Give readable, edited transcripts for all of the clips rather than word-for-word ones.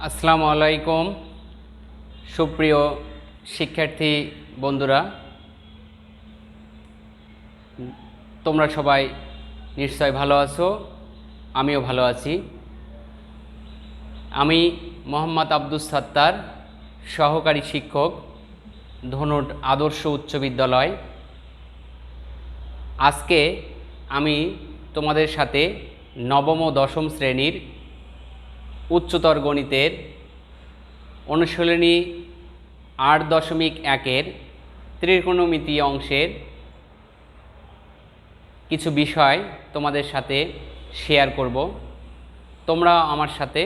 আসসালামু আলাইকুম সুপ্রিয় শিক্ষার্থী বন্ধুরা, তোমরা সবাই নিশ্চয় ভালো আছো। আমিও ভালো আছি। আমি মোহাম্মদ আব্দুস সাত্তার, সহকারী শিক্ষক, ধনুট আদর্শ উচ্চ বিদ্যালয়। আজকে আমি তোমাদের সাথে নবম ও দশম শ্রেণীর উচ্চতর গণিতের অনুশীলনী ৮.১-এর ত্রিকোণমিতি অংশের কিছু বিষয় তোমাদের সাথে শেয়ার করব। তোমরা আমার সাথে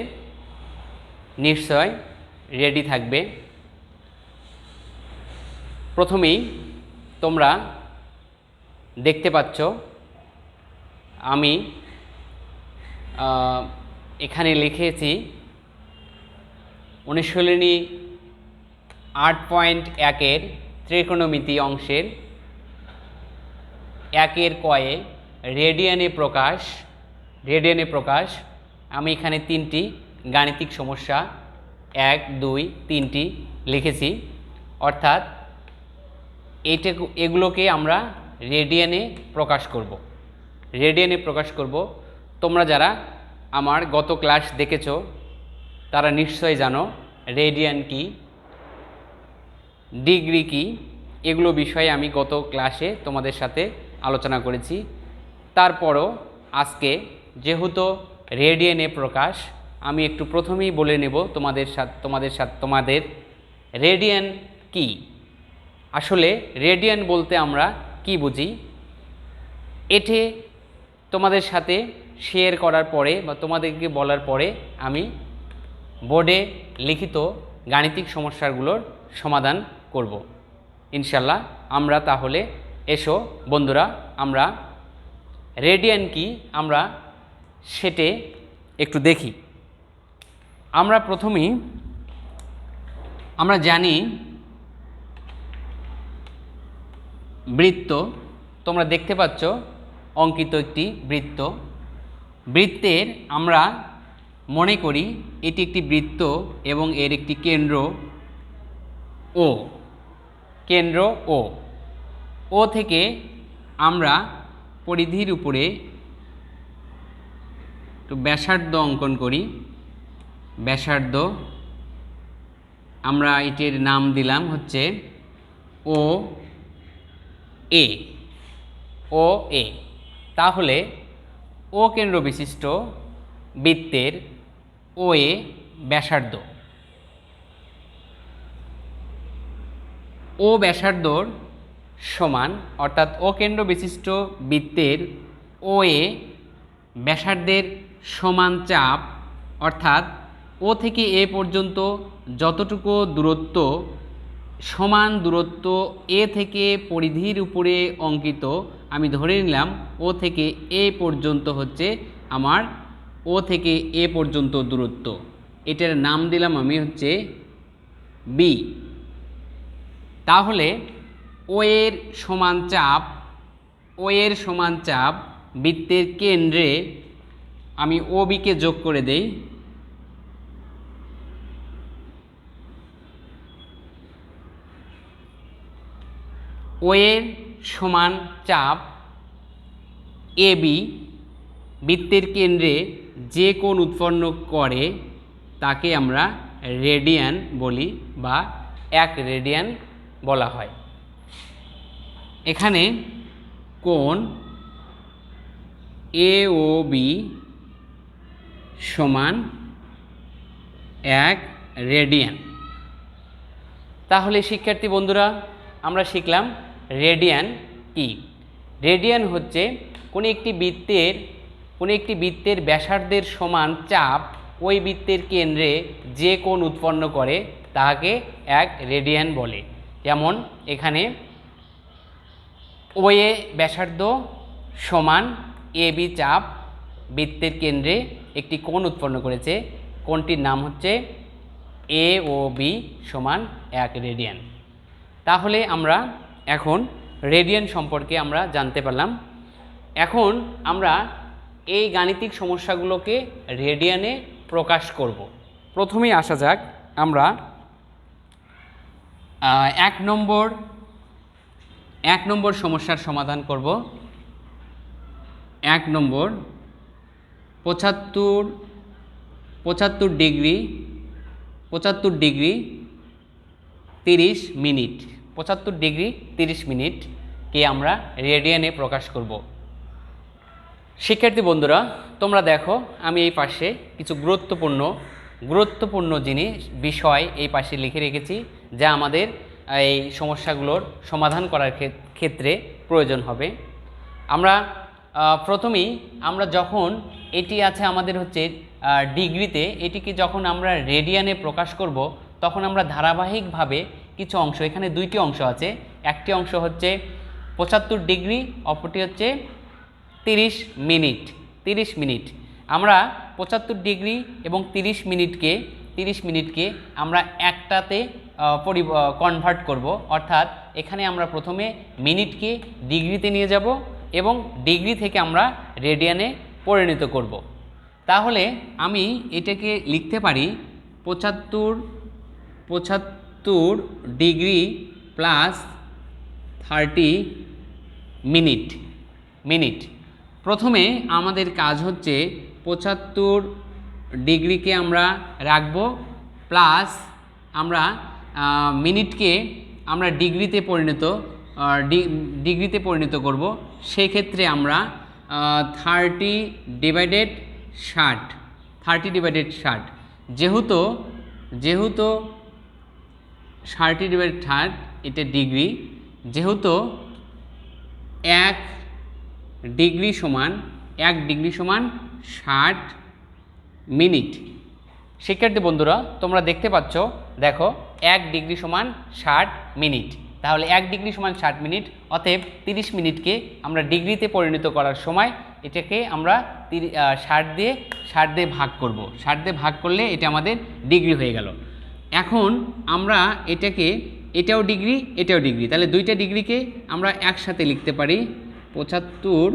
নিশ্চয় রেডি থাকবে। প্রথমেই তোমরা দেখতে পাচ্ছ আমি এখানে লিখেছি অনুশীলনী ৮.১-এর ত্রিকোণমিতি অংশের ১-এর কয়ে রেডিয়ানে প্রকাশ। আমি এখানে ৩টি গাণিতিক সমস্যা ১, ২, ৩টি লিখেছি। অর্থাৎ এগুলোকে আমরা রেডিয়ানে প্রকাশ করব। তোমরা যারা আমার গত ক্লাস দেখেছো তারা নিশ্চয়ই জানো রেডিয়ান কি, ডিগ্রি কি, এগুলো বিষয়ে আমি গত ক্লাসে তোমাদের সাথে আলোচনা করেছি। তারপরও আজকে যেহেতু রেডিয়ানে প্রকাশ, আমি একটু প্রথমেই বলে নেব তোমাদের রেডিয়ান কি। আসলে রেডিয়ান বলতে আমরা কি বুঝি, এটি তোমাদের সাথে শেয়ার করার পরে বা তোমাদেরকে বলার পরে আমি বোর্ডে লিখিত গাণিতিক সমস্যাগুলোর সমাধান করব ইনশাল্লাহ। আমরা তাহলে এসো বন্ধুরা, আমরা রেডিয়ান কি আমরা সেটে একটু দেখি। আমরা প্রথমেই আমরা জানি বৃত্ত, তোমরা দেখতে পাচ্ছ অঙ্কিত একটি বৃত্তের আমরা মনে করি এটি একটি বৃত্ত এবং এর একটি কেন্দ্র ও থেকে আমরা পরিধির উপরে একটু ব্যাসার্ধ অঙ্কন করি। ব্যাসার্ধ আমরা এটির নাম দিলাম হচ্ছে ও এ। তাহলে ও কেন্দ্র বিশিষ্ট বৃত্তের ও এ ব্যাসার্ধ, ও ব্যাসার্ধর সমান, অর্থাৎ ও কেন্দ্র বিশিষ্ট বৃত্তের ও এ ব্যাসার্ধের সমান চাপ, অর্থাৎ ও থেকে এ পর্যন্ত যতটুকু দূরত্ব, সমান দূরত্ব এ থেকে পরিধির উপরে অঙ্কিত, আমি ধরে নিলাম ও থেকে এ পর্যন্ত হচ্ছে আমার ও থেকে এ পর্যন্ত দূরত্ব। এটার নাম দিলাম আমি হচ্ছে বি। তাহলে ও এর সমান চাপ বৃত্তের কেন্দ্রে আমি ও বিকে যোগ করে দেই। ও এর সমান চাপ এ বি বৃত্তের কেন্দ্রে যে কোণ উৎপন্ন করে তাকে আমরা রেডিয়ান বলি বা 1 রেডিয়ান বলা হয়। এখানে কোণ এ ও বি সমান 1 রেডিয়ান। তাহলে শিক্ষার্থী বন্ধুরা, আমরা শিখলাম রেডিয়ান কি। রেডিয়ান হচ্ছে কোনো একটি বৃত্তের ব্যাসার্ধের সমান চাপ ওই বৃত্তের কেন্দ্রে যে কোণ উৎপন্ন করে তাকে 1 রেডিয়ান বলে। যেমন এখানে ও এ ব্যাসার্ধ সমান এ বি চাপ বৃত্তের কেন্দ্রে একটি কোণ উৎপন্ন করেছে, কোণটির নাম হচ্ছে এ ও বি সমান 1 রেডিয়ান। তাহলে আমরা এখন রেডিয়ান সম্পর্কে আমরা জানতে পারলাম। এখন আমরা এই গাণিতিক সমস্যাগুলোকে রেডিয়ানে প্রকাশ করব। প্রথমেই আসা যাক আমরা এক নম্বর সমস্যার সমাধান করব। 1 নম্বর 75 ডিগ্রি 30 মিনিট 75 ডিগ্রি 30 মিনিটকে আমরা রেডিয়ানে প্রকাশ করব। শিক্ষার্থী বন্ধুরা, তোমরা দেখো আমি এই পাশে কিছু গুরুত্বপূর্ণ বিষয় এই পাশে লিখে রেখেছি, যা আমাদের এই সমস্যাগুলোর সমাধান করার ক্ষেত্রে প্রয়োজন হবে। আমরা প্রথমেই আমরা যখন এটি আছে আমাদের হচ্ছে ডিগ্রিতে, এটিকে যখন আমরা রেডিয়ানে প্রকাশ করব তখন আমরা ধারাবাহিকভাবে কিছু অংশ, এখানে 2টি অংশ আছে, একটি অংশ হচ্ছে 75 ডিগ্রি, অপরটি হচ্ছে 30 মিনিট। আমরা 75 ডিগ্রি এবং 30 মিনিটকে আমরা একটাতে কনভার্ট করব, অর্থাৎ এখানে আমরা প্রথমে মিনিটকে ডিগ্রিতে নিয়ে যাব এবং ডিগ্রি থেকে আমরা রেডিয়ানে পরিণত করব। তাহলে আমি এটাকে লিখতে পারি 75 ডিগ্রি প্লাস 30 মিনিট। প্রথমে আমাদের কাজ হচ্ছে 75 ডিগ্রিকে আমরা রাখবো, প্লাস আমরা মিনিটকে আমরা ডিগ্রিতে পরিণত করব। সেই ক্ষেত্রে আমরা 30/60 যেহেতু 30/60 এটা ডিগ্রি, যেহেতু 1 ডিগ্রি সমান 60 মিনিট। শিক্ষার্থী বন্ধুরা, তোমরা দেখতে পাচ্ছ, দেখো 1 ডিগ্রি সমান 60 মিনিট। তাহলে 1 ডিগ্রি সমান 60 মিনিট, অতএব 30 মিনিটকে আমরা ডিগ্রিতে পরিণত করার সময় এটাকে আমরা 60 দিয়ে ভাগ করব। 60 দিয়ে ভাগ করলে এটা আমাদের ডিগ্রি হয়ে গেল। এখন আমরা এটাও ডিগ্রি, তাহলে 2টা ডিগ্রিকে আমরা একসাথে লিখতে পারি। 75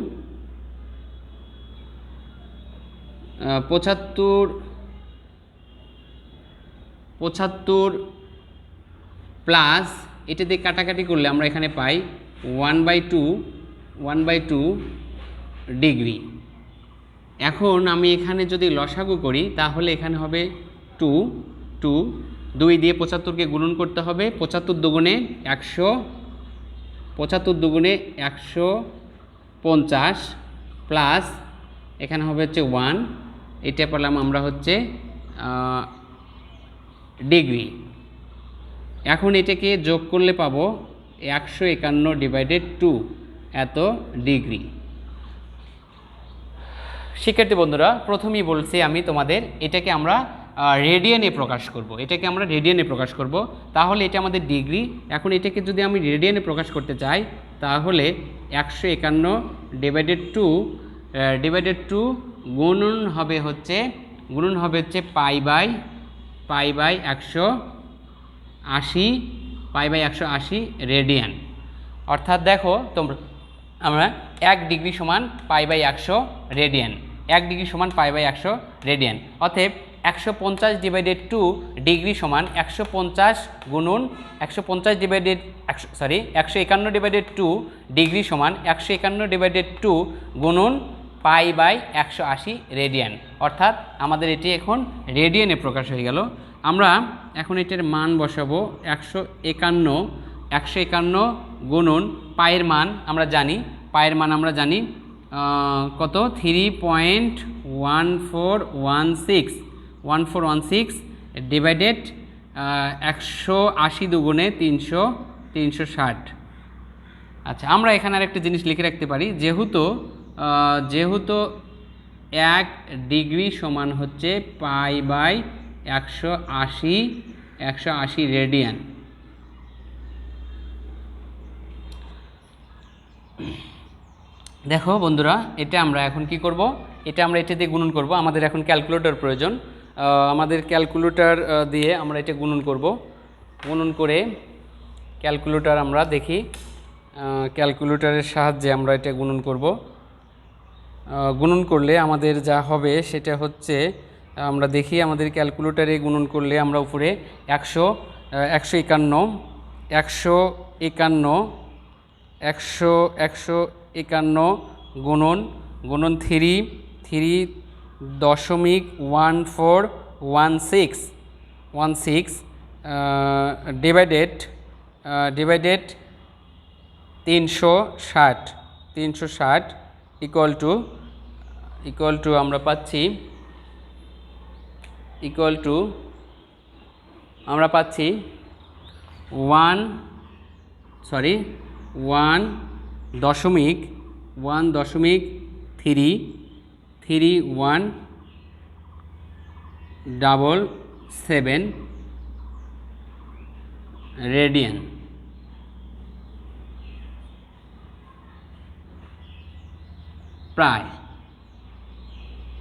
প্লাস এটা দিয়ে কাটাকাটি করলে আমরা এখানে পাই 1/2 ডিগ্রি। এখন আমি এখানে যদি লসাগু করি তাহলে এখানে হবে 2 দিয়ে 75কে গুণন করতে হবে। 75 দুগুণে 150 প্লাস এখানে হবে হচ্ছে 1, এটা পেলাম আমরা হচ্ছে ডিগ্রি। এখন এটাকে যোগ করলে পাবো 151/2 এত ডিগ্রি। শিক্ষার্থী বন্ধুরা, প্রথমেই বলছি আমি তোমাদের এটাকে আমরা রেডিয়ানে প্রকাশ করব। তাহলে এটা আমাদের ডিগ্রি। এখন এটাকে যদি আমি রেডিয়ানে প্রকাশ করতে চাই তাহলে 151/2 গুণন হবে হচ্ছে পাই/180 রেডিয়ান। অর্থাৎ দেখো তোমরা, আমরা 1 ডিগ্রি সমান পাই/100 রেডিয়ান, 1 ডিগ্রি সমান পাই/100 রেডিয়ান। অতএব 150/2 ডিগ্রি সমান 150 গুণন 151/2 ডিগ্রি সমান 151/2 গুণন পাই/180 রেডিয়ান। অর্থাৎ আমাদের এটি এখন রেডিয়ানে প্রকাশ হয়ে গেল। আমরা এখন এটার মান বসাবো 151 গুণন পায়ের মান আমরা জানি কত, 3.1416 ডিভাইডেড 180 দুগুণে 360। আচ্ছা, আমরা এখানে আরেকটা জিনিস লিখে রাখতে পারি, যেহেতু 1 ডিগ্রি সমান হচ্ছে পাই/180 রেডিয়ান। দেখো বন্ধুরা, এটা আমরা এখন কি করব, এটা দিয়ে গুণন করব। আমাদের এখন ক্যালকুলেটর প্রয়োজন, আমাদের ক্যালকুলেটর দিয়ে আমরা এটা গুণন করব। গুণন করে ক্যালকুলেটর আমরা দেখি, ক্যালকুলেটরের সাহায্যে আমরা এটা গুণন করব। গুণন করলে আমাদের যা হবে সেটা হচ্ছে আমরা দেখি আমাদের ক্যালকুলেটারে গুণন করলে আমরা উপরে 151 গুণন 3.1416 ডিভাইডেড 360 ইকুয়াল টু আমরা পাচ্ছি 1.3177 রেডিয়ান।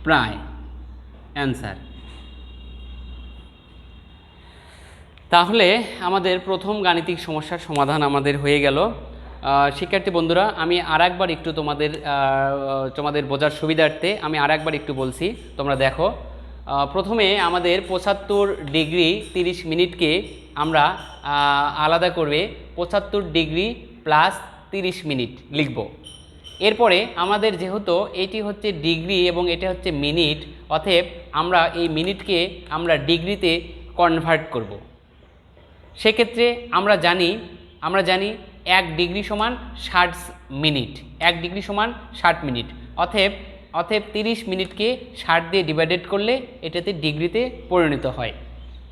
প্রায় অ্যান্সার। তাহলে আমাদের প্রথম গাণিতিক সমস্যার সমাধান আমাদের হয়ে গেল। শিক্ষার্থী বন্ধুরা, আমি আরেকবার একটু তোমাদের বোঝার সুবিধার্থে আমি আরেকবার একটু বলছি, তোমরা দেখো। প্রথমে আমাদের 75 ডিগ্রি 30 মিনিটকে আমরা আলাদা করবে 75 ডিগ্রি প্লাস 30 মিনিট লিখব। এরপরে আমাদের যেহেতু এটি হচ্ছে ডিগ্রি এবং এটা হচ্ছে মিনিট, অতএব আমরা এই মিনিটকে আমরা ডিগ্রিতে কনভার্ট করব। সেক্ষেত্রে আমরা জানি 1 ডিগ্রি সমান 60 মিনিট, 1 ডিগ্রি সমান 60 মিনিট। অতএব 30 মিনিটকে 60 দিয়ে ডিভাইডেড করলে এটাতে ডিগ্রিতে পরিণত হয়।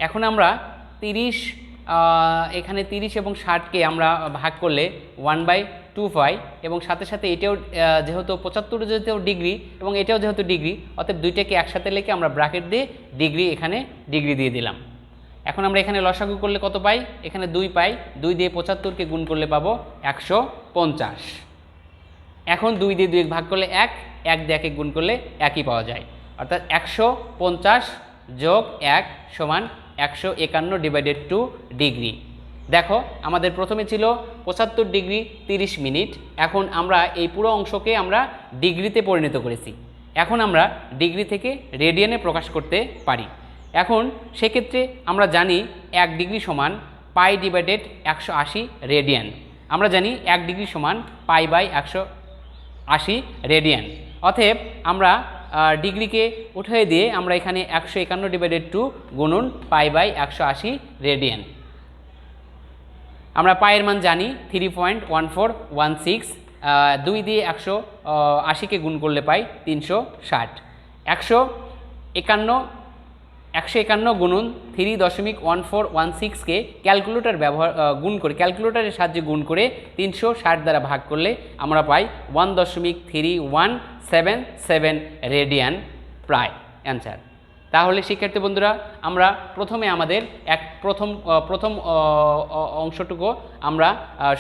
এখন আমরা এখানে 30 এবং 60কে আমরা ভাগ করলে 1/2 পাই, এবং সাথে সাথে এটাও যেহেতু 75 যেহেতু ডিগ্রি এবং এটাও যেহেতু ডিগ্রি, অতএব দুইটাকে একসাথে লিখে আমরা ব্র্যাকেট দিয়ে ডিগ্রি দিয়ে দিলাম। এখন আমরা এখানে লসাগু করলে কত পাই? এখানে 2 পাই। 2 দিয়ে 75কে গুণ করলে পাবো 150। এখন 2 দিয়ে 2 ভাগ করলে 1 দিয়ে 1 গুণ করলে 1ই পাওয়া যায়, অর্থাৎ 150 যোগ 1 সমান 151 ডিভাইডেড 2 ডিগ্রি। দেখো আমাদের প্রথমে ছিল 75 ডিগ্রি 30 মিনিট, এখন আমরা এই পুরো অংশকে আমরা ডিগ্রিতে পরিণত করেছি। এখন আমরা ডিগ্রি থেকে রেডিয়ানে প্রকাশ করতে পারি। এখন সেক্ষেত্রে আমরা জানি 1 ডিগ্রি সমান পাই ডিভাইডেড 180 রেডিয়ান। আমরা জানি 1 ডিগ্রি সমান পাই বাই 180 রেডিয়ান। অতএব আমরা ডিগ্রিকে উঠিয়ে দিয়ে আমরা এখানে 151 ডিভাইডেড 2 গুণন পাই বাই 180 রেডিয়ান। আমরা পায়ের মান জানি 3.1416। 2 দিয়ে 180কে গুণ করলে পাই 360। 151 গুণন 3.1416কে ক্যালকুলেটরের সাহায্যে গুণ করে 360 দ্বারা ভাগ করলে আমরা পাই 1.3177 রেডিয়ান প্রায় অ্যান্সার। তাহলে শিক্ষার্থী বন্ধুরা, আমরা প্রথমে আমাদের প্রথম অংশটুকু আমরা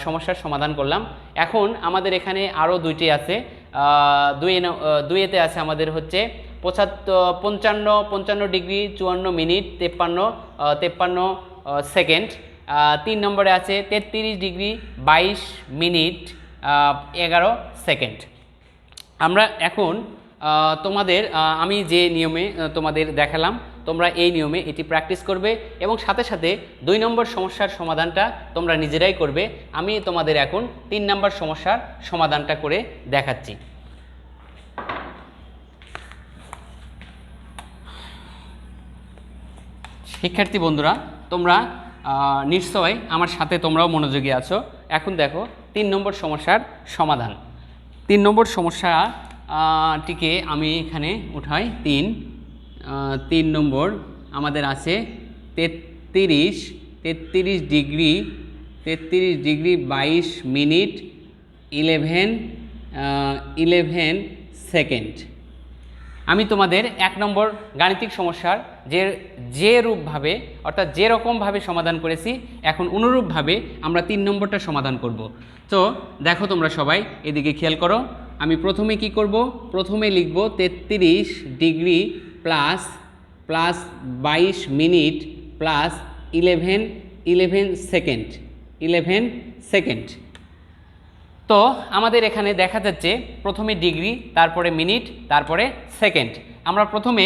সমস্যার সমাধান করলাম। এখন আমাদের এখানে আরও 2টি আছে। 2এতে আছে আমাদের হচ্ছে 55 ডিগ্রি 54 মিনিট 53 সেকেন্ড। 3 নম্বরে আছে 33 ডিগ্রি 22 মিনিট 11 সেকেন্ড। আমরা এখন আমি যে নিয়মে তোমাদের দেখালাম, তোমরা এই নিয়মে এটি প্র্যাকটিস করবে এবং সাথে সাথে 2 নম্বর সমস্যার সমাধানটা তোমরা নিজেরাই করবে। আমি তোমাদের এখন 3 নম্বর সমস্যার সমাধানটা করে দেখাচ্ছি। শিক্ষার্থী বন্ধুরা, তোমরা নিশ্চয় আমার সাথে তোমরাও মনোযোগী আছো। এখন দেখো 3 নম্বর সমস্যার সমাধান। 3 নম্বর সমস্যাটিকে আমি এখানে উঠাই। 3 নম্বর আমাদের আছে 33 ডিগ্রি 22 মিনিট 11 সেকেন্ড। আমি তোমাদের 1 নম্বর গাণিতিক সমস্যার যে রূপভাবে অর্থাৎ যে রকমভাবে সমাধান করেছি, এখন অনুরূপভাবে আমরা 3 নম্বরটা সমাধান করব। তো দেখো তোমরা সবাই এদিকে খেয়াল করো। আমি প্রথমে কি করব? প্রথমে লিখব 33 degree plus 22 minute plus 11 second. তো আমাদের এখানে দেখা যাচ্ছে প্রথমে ডিগ্রি, তারপরে মিনিট, তারপরে সেকেন্ড। আমরা প্রথমে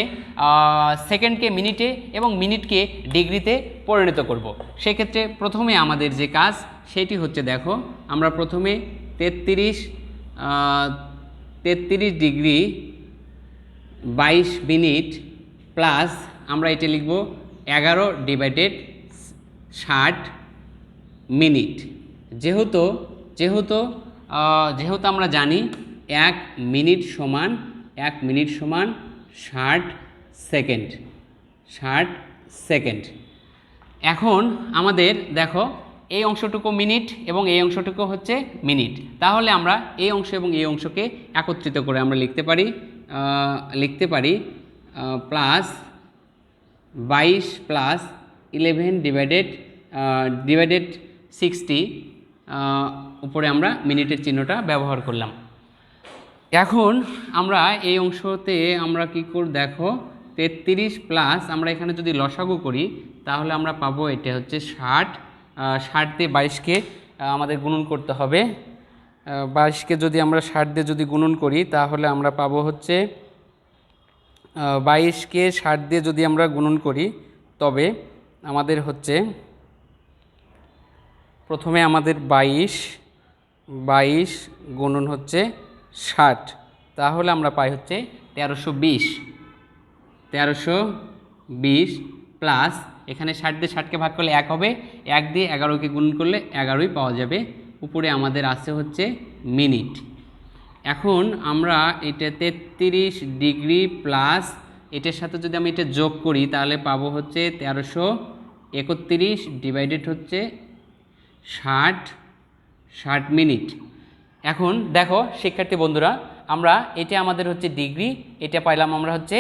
সেকেন্ডকে মিনিটে এবং মিনিটকে ডিগ্রিতে পরিণত করব। সেক্ষেত্রে প্রথমে আমাদের যে কাজ সেটি হচ্ছে, দেখো আমরা প্রথমে 33 ডিগ্রি 22 মিনিট প্লাস আমরা এটা লিখব 11/60 মিনিট। যেহেতু যেহেতু আমরা জানি 1 মিনিট সমান 60 সেকেন্ড। এখন আমাদের দেখো এই অংশটুকু মিনিট এবং এই অংশটুকু হচ্ছে মিনিট, তাহলে আমরা এই অংশ এবং এই অংশকে একত্রিত করে আমরা লিখতে পারি প্লাস 22 প্লাস 11 ডিভাইডেড 60, উপরে আমরা মিনিটের চিহ্নটা ব্যবহার করলাম। এখন আমরা এই অংশতে আমরা কী করব, দেখো 33 প্লাস আমরা এখানে যদি লসাগু করি তাহলে আমরা পাবো এটা হচ্ছে 60 দিয়ে 22কে আমাদের গুণন করতে হবে। 22কে যদি আমরা 60 দিয়ে যদি গুণন করি তাহলে আমরা পাবো হচ্ছে 22কে 60 দিয়ে যদি আমরা গুণন করি তবে আমাদের হচ্ছে প্রথমে আমাদের 22 গুণন হচ্ছে 60, তাহলে আমরা পাই হচ্ছে 1320 প্লাস এখানে 60 দিয়ে 60কে ভাগ করলে 1 হবে, 1 দিয়ে 11কে গুণন করলে 11ই পাওয়া যাবে। উপরে আমাদের আছে হচ্ছে মিনিট। এখন আমরা এটা 33 ডিগ্রি প্লাস এটার সাথে যদি আমি এটা যোগ করি তাহলে পাবো হচ্ছে 1331 ডিভাইডেড হচ্ছে 60 মিনিট। এখন দেখো শিক্ষার্থী বন্ধুরা, আমরা এটা আমাদের হচ্ছে ডিগ্রি, এটা পাইলাম আমরা হচ্ছে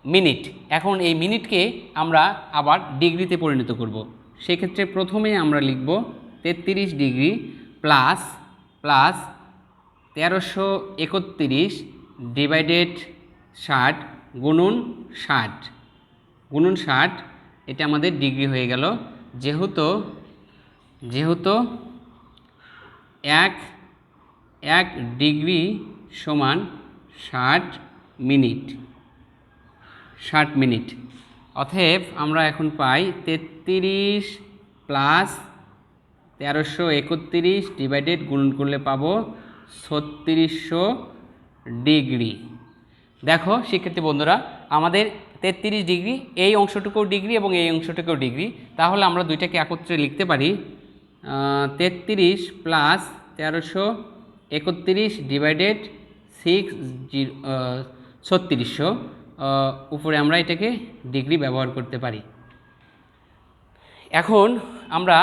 মিনিট। এখন এই মিনিটকে আমরা আবার ডিগ্রিতে পরিণত করব। সেক্ষেত্রে প্রথমে আমরা লিখব 33 ডিগ্রি প্লাস 1331 ডিভাইডেড 60 গুণন 60 এটা আমাদের ডিগ্রি হয়ে গেল। যেহেতু 1 ডিগ্রি সমান 60 মিনিট। অতএব আমরা এখন পাই 33 প্লাস 1331 ডিভাইডেড গুণন করলে পাবো 3600 ডিগ্রি। দেখো শিক্ষার্থী বন্ধুরা, আমাদের 33 ডিগ্রি, এই অংশটুকুও ডিগ্রি এবং এই অংশটুকুও ডিগ্রি, তাহলে আমরা দুইটাকে একত্রে লিখতে পারি 33 প্লাস 1331 ডিভাইডেড 3600, উপরে আমরা এটাকে ডিগ্রি ব্যবহার করতে পারি। এখন আমরা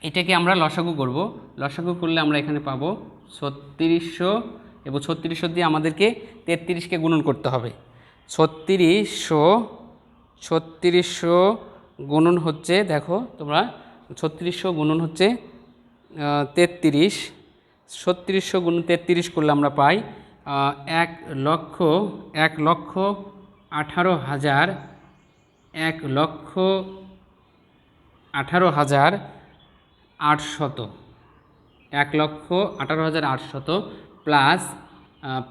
এটাকে আমরা লসাগু করব। লসাগু করলে আমরা এখানে পাবো 3600 এবং 3600 দিয়ে আমাদেরকে 33কে গুণন করতে হবে। 3600 গুণন হচ্ছে, দেখো তোমরা 3600 গুণন হচ্ছে 33, 3600 গুণন 33 করলে আমরা পাই 1,18,000 1,18,800 1,18,800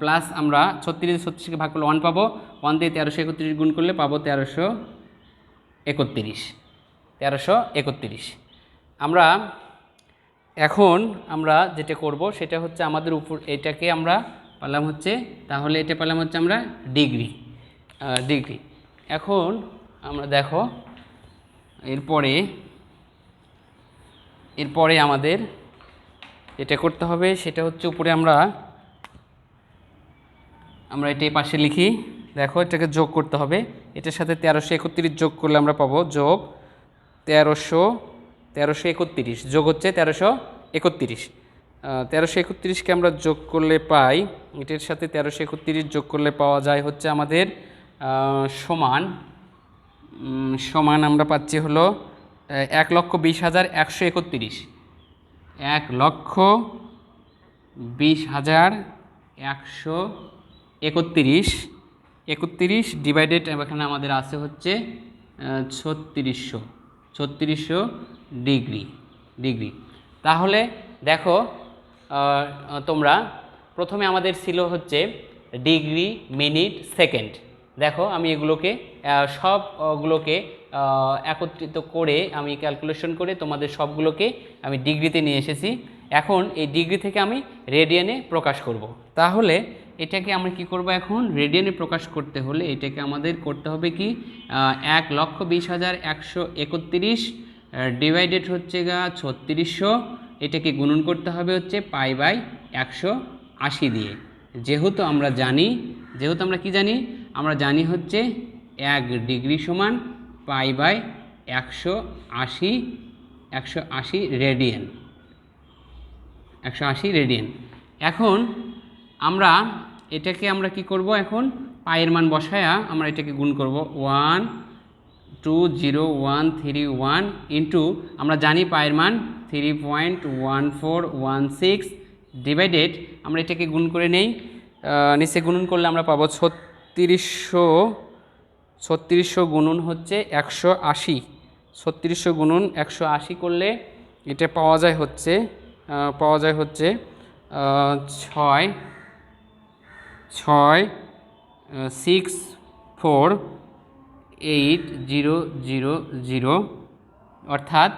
প্লাস আমরা 36কে ভাগ করলে 1 পাবো, 1 দিয়ে 1331 গুণ করলে পাবো 1331। আমরা এখন যেটা করব সেটা হচ্ছে আমাদের উপর এটাকে আমরা পেলাম হচ্ছে, তাহলে এটা পেলাম হচ্ছে আমরা ডিগ্রি। এখন আমরা দেখো এরপরে আমাদের যেটা করতে হবে সেটা হচ্ছে উপরে আমরা এটা এই পাশে লিখি। দেখো এটাকে যোগ করতে হবে, এটার সাথে 1331 যোগ করলে আমরা পাবো যোগ 1331 যোগ হচ্ছে 1331। 1331কে আমরা যোগ করলে পাই, এটার সাথে 1331 যোগ করলে পাওয়া যায় হচ্ছে আমাদের সমান আমরা পাচ্ছি হলো 1,20,131। 1,20,131 ডিভাইডেড এখানে আমাদের আছে হচ্ছে 3600 ডিগ্রি। তাহলে দেখো তোমরা প্রথমে আমাদের ছিল হচ্ছে ডিগ্রি, মিনিট, সেকেন্ড। দেখো আমি এগুলোকে সবগুলোকে একত্রিত করে আমি ক্যালকুলেশন করে তোমাদের সবগুলোকে আমি ডিগ্রিতে নিয়ে এসেছি। এখন এই ডিগ্রি থেকে আমি রেডিয়ানে প্রকাশ করব। তাহলে এটাকে আমরা কি করব, এখন রেডিয়ানে প্রকাশ করতে হলে এটাকে আমাদের করতে হবে কি 1,20,131 ডিভাইডেড হচ্ছে 3600, এটাকে গুণন করতে হবে হচ্ছে π/180 দিয়ে। যেহেতু আমরা কি জানি, আমরা জানি হচ্ছে 1 ডিগ্রি সমান π/180 রেডিয়ান, 180 রেডিয়ান। এখন আমরা এটাকে আমরা কি করব, এখন পায়ের মান বসায়া আমরা এটাকে গুণ করব 1,20131 ইন্টু আমরা জানি পায়ের মান 3.1416 ডিভাইডেড আমরা এটাকে গুণ করে নেই, নিচে গুণন করলে আমরা পাবো 3600 গুণন হচ্ছে 180, 3600 গুণন 180 করলে এটা পাওয়া যায় হচ্ছে 6,648,000 অর্থাৎ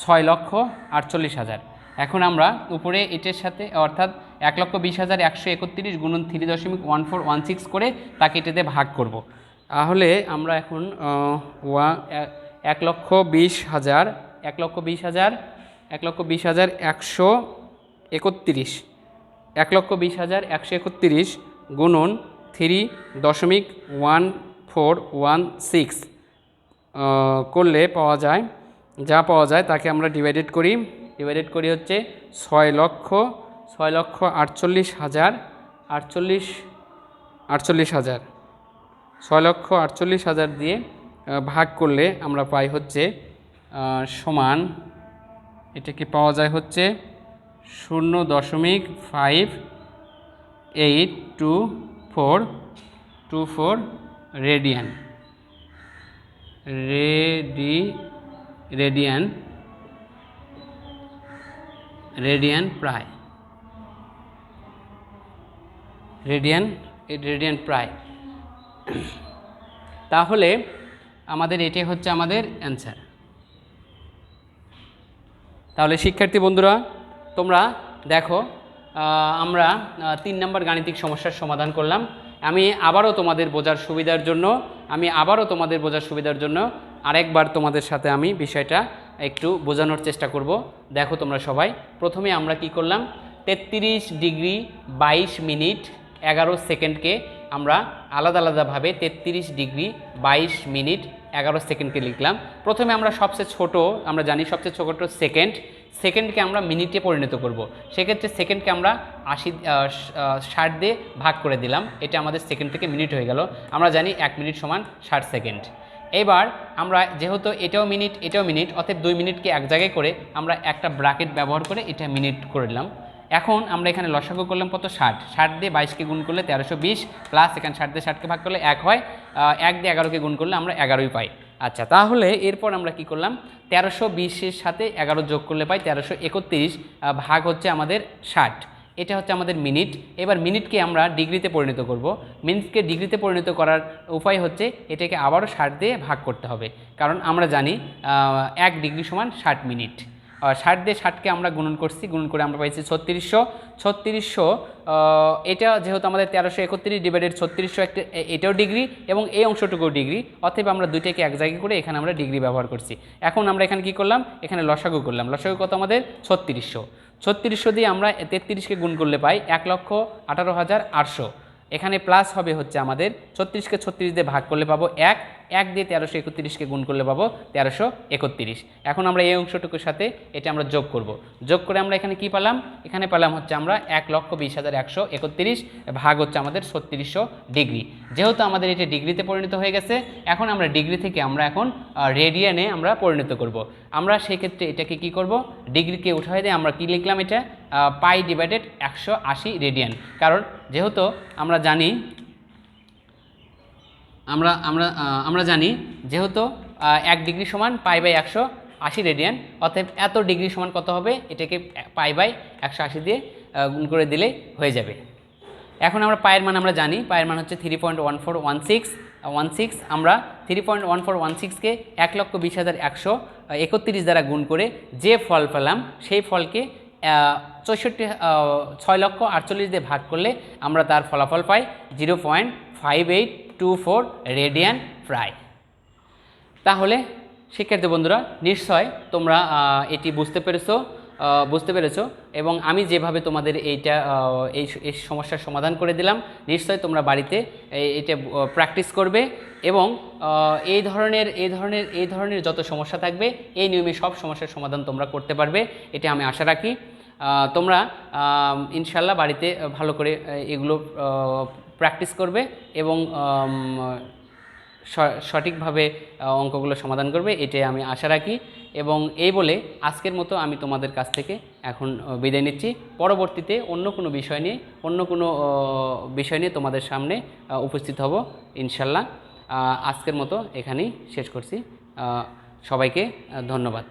6,48,000। এখন আমরা উপরে এটার সাথে অর্থাৎ 1,20,131 গুণন 3.1416 করে তাকে এটাতে ভাগ করব। তাহলে আমরা এখন 1,20,131 গুণন 3.1416 করলে পাওয়া যায়, তাকে আমরা ডিভাইডেড করি হচ্ছে 6,48,000 6,48,000 দিয়ে ভাগ করলে আমরা পাই হচ্ছে সমান, এটাকে পাওয়া যায় হচ্ছে 0.5824 রেডিয়ান প্রায় রেডিয়ান প্রায়। তাহলে আমাদের এটাই হচ্ছে আমাদের অ্যান্সার। তাহলে শিক্ষার্থী বন্ধুরা তোমরা দেখো আমরা 3 নম্বর গাণিতিক সমস্যার সমাধান করলাম। আমি আবারও তোমাদের বোঝার সুবিধার জন্য আরেকবার তোমাদের সাথে আমি বিষয়টা একটু বোঝানোর চেষ্টা করব। দেখো তোমরা সবাই, প্রথমে আমরা কি করলাম, 33 ডিগ্রি 22 মিনিট 11 সেকেন্ডকে আমরা আলাদাভাবে 33 ডিগ্রি 22 মিনিট 11 সেকেন্ডকে লিখলাম। প্রথমে আমরা সবচেয়ে ছোট, আমরা জানি সবচেয়ে ছোট সেকেন্ডকে আমরা মিনিটে পরিণত করব। সেক্ষেত্রে সেকেন্ডকে আমরা 60 দিয়ে ভাগ করে দিলাম, এটা আমাদের সেকেন্ড থেকে মিনিট হয়ে গেল। আমরা জানি 1 মিনিট সমান 60 সেকেন্ড। এবার আমরা যেহেতু এটাও মিনিট অতএব 2 মিনিটকে এক জায়গায় করে আমরা একটা ব্র্যাকেট ব্যবহার করে এটা মিনিট করলাম। এখন আমরা এখানে লসাগু করলাম কত, 60 দিয়ে 22কে গুণ করলে 1320 প্লাস এখানে 60 দিয়ে 60কে ভাগ করলে 1 হয়, 1 দিয়ে 11কে গুণ করলে আমরা 11ই পাই। আচ্ছা, তাহলে এরপর আমরা কি করলাম, 1320-এর সাথে 11 যোগ করলে পাই 1331 ভাগ হচ্ছে আমাদের 60, এটা হচ্ছে আমাদের মিনিট। এবার মিনিটকে আমরা ডিগ্রিতে পরিণত করব। মিনিটকে ডিগ্রিতে পরিণত করার উপায় হচ্ছে এটাকে আবারও 60 দিয়ে ভাগ করতে হবে, কারণ আমরা জানি 1 ডিগ্রি সমান 60 মিনিট। 60 দিয়ে 60কে আমরা গুণন করে আমরা পাইছি 3600। এটা যেহেতু আমাদের 1331 ডিভাইডেড 3600 একটা এটাও ডিগ্রি এবং এই অংশটুকুও ডিগ্রি, অতএব আমরা দুইটাকে এক জায়গায় করে এখানে আমরা ডিগ্রি ব্যবহার করছি। এখন আমরা এখানে কি করলাম, এখানে লসাগু করলাম। লসাগু কত আমাদের 3600 দিয়ে আমরা 33কে গুণ করলে পাই 1,18,800। এখানে প্লাস হবে হচ্ছে আমাদের 36কে 36 দিয়ে ভাগ করলে পাবো 1 দিয়ে 1331কে গুণ করলে পাবো 1331। এখন আমরা এই অংশটুকুর সাথে এটা আমরা যোগ করে আমরা এখানে কি পেলাম, এখানে পেলাম হচ্ছে আমরা 1,20,131 ভাগ হচ্ছে আমাদের 3600 ডিগ্রি। যেহেতু আমাদের এটা ডিগ্রিতে পরিণত হয়ে গেছে, এখন আমরা ডিগ্রি থেকে আমরা এখন রেডিয়ানে আমরা পরিণত করব। আমরা সেক্ষেত্রে এটাকে কি করব, ডিগ্রিকে উঠাই দিয়ে আমরা কি লিখলাম, এটা পাই ডিভাইডেড 180 রেডিয়ান। কারণ যেহেতু আমরা জানি যেহেতু 1 ডিগ্রি সমান π/180 রেডিয়ান, অতএব এত ডিগ্রি সমান কত হবে, এটাকে π/180 দিয়ে গুণ করে দিলেই হয়ে যাবে। এখন আমরা পায়ের মান আমরা জানি, পায়ের মান হচ্ছে 3.1416 আমরা 3.1416কে 1,20,131 দ্বারা গুণ করে যে ফল পেলাম সেই ফলকে 6,48,40 দিয়ে ভাগ করলে আমরা তার ফলাফল পাই 0.5824 রেডিয়ান প্রায়। তাহলে শিক্ষার্থী বন্ধুরা, নিশ্চয় তোমরা এটি বুঝতে পেরেছো এবং আমি যেভাবে তোমাদের এই সমস্যার সমাধান করে দিলাম, নিশ্চয় তোমরা বাড়িতে এটা প্র্যাকটিস করবে এবং এই ধরনের যত সমস্যা থাকবে এই নিয়মে সব সমস্যার সমাধান তোমরা করতে পারবে, এটা আমি আশা রাখি। তোমরা ইনশাল্লাহ বাড়িতে ভালো করে এগুলো প্র্যাকটিস করবে এবং সঠিকভাবে অঙ্কগুলো সমাধান করবে, এটাই আমি আশা রাখি। এবং এই বলে আজকের মতো আমি তোমাদের কাছ থেকে এখন বিদায় নিচ্ছি। পরবর্তীতে অন্য কোনো বিষয় নিয়ে তোমাদের সামনে উপস্থিত হব ইনশাল্লাহ। আজকের মতো এখানেই শেষ করছি। সবাইকে ধন্যবাদ।